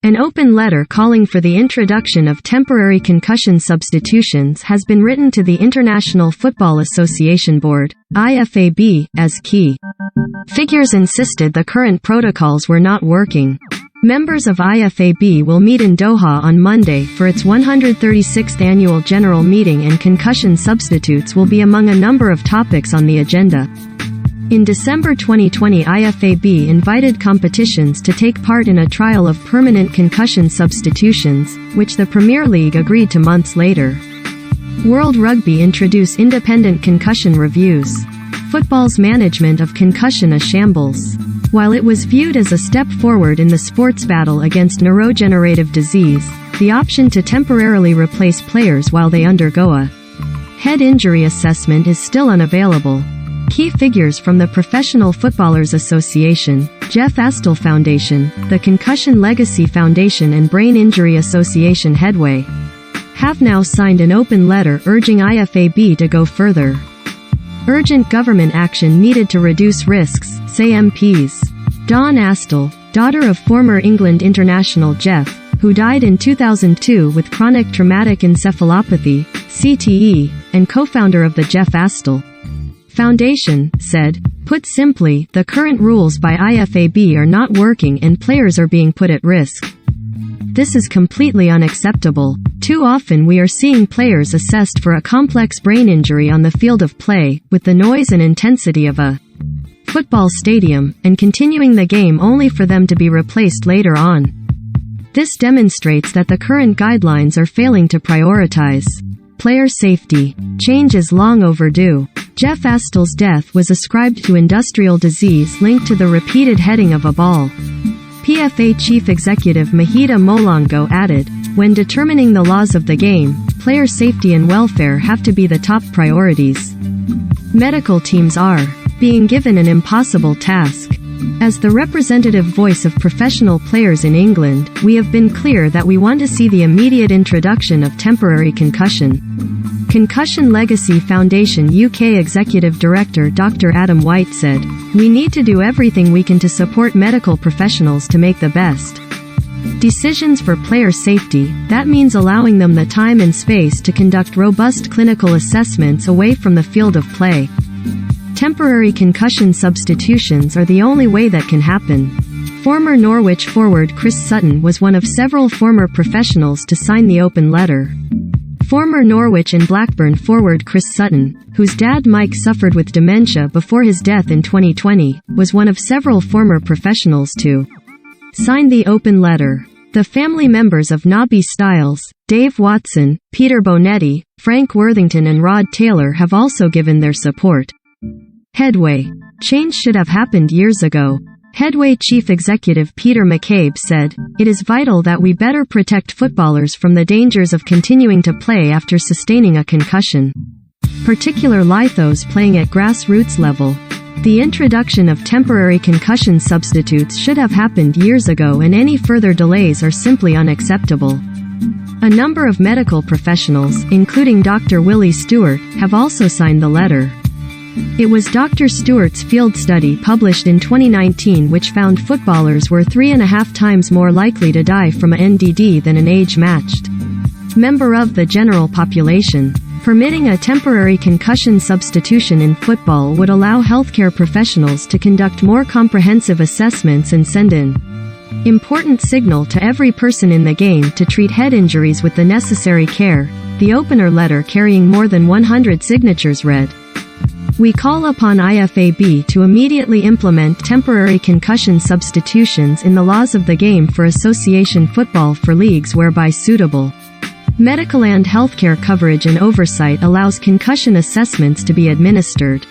An open letter calling for the introduction of temporary concussion substitutions has been written to the International Football Association Board, IFAB, as key figures insisted the current protocols were not working. Members of IFAB will meet in Doha on Monday for its 136th annual general meeting, and concussion substitutes will be among a number of topics on the agenda. In December 2020, IFAB invited competitions to take part in a trial of permanent concussion substitutions, which the Premier League agreed to months later. World Rugby introduce independent concussion reviews. Football's management of concussion a shambles. While it was viewed as a step forward in the sports battle against neurodegenerative disease, the option to temporarily replace players while they undergo a head injury assessment is still unavailable. Key figures from the Professional Footballers Association, Jeff Astle Foundation, the Concussion Legacy Foundation and Brain Injury Association Headway have now signed an open letter urging IFAB to go further. Urgent government action needed to reduce risks, say MPs. Dawn Astle, daughter of former England international Jeff, who died in 2002 with chronic traumatic encephalopathy, CTE, and co-founder of the Jeff Astle Foundation, said, "Put simply, the current rules by IFAB are not working and players are being put at risk. This is completely unacceptable. Too often we are seeing players assessed for a complex brain injury on the field of play, with the noise and intensity of a football stadium, and continuing the game only for them to be replaced later on. This demonstrates that the current guidelines are failing to prioritize player safety. Change is long overdue." Jeff Astle's death was ascribed to industrial disease linked to the repeated heading of a ball. PFA Chief Executive Mahida Molongo added, "When determining the laws of the game, player safety and welfare have to be the top priorities. Medical teams are being given an impossible task. As the representative voice of professional players in England, we have been clear that we want to see the immediate introduction of temporary concussion." Concussion Legacy Foundation UK Executive Director Dr. Adam White said, "We need to do everything we can to support medical professionals to make the best decisions for player safety. That means allowing them the time and space to conduct robust clinical assessments away from the field of play. Temporary concussion substitutions are the only way that can happen." Former Norwich forward Chris Sutton was one of several former professionals to sign the open letter. Former Norwich and Blackburn forward Chris Sutton, whose dad Mike suffered with dementia before his death in 2020, was one of several former professionals to sign the open letter. The family members of Nobby Stiles, Dave Watson, Peter Bonetti, Frank Worthington and Rod Taylor have also given their support. Headway. Change should have happened years ago. Headway Chief Executive Peter McCabe said, "It is vital that we better protect footballers from the dangers of continuing to play after sustaining a concussion, particularly those playing at grassroots level. The introduction of temporary concussion substitutes should have happened years ago, and any further delays are simply unacceptable." A number of medical professionals, including Dr. Willie Stewart, have also signed the letter. It was Dr. Stewart's field study published in 2019 which found footballers were 3.5 times more likely to die from a NDD than an age-matched member of the general population. Permitting a temporary concussion substitution in football would allow healthcare professionals to conduct more comprehensive assessments and send an important signal to every person in the game to treat head injuries with the necessary care, the opener letter carrying more than 100 signatures read. "We call upon IFAB to immediately implement temporary concussion substitutions in the laws of the game for association football for leagues whereby suitable medical and healthcare coverage and oversight allows concussion assessments to be administered."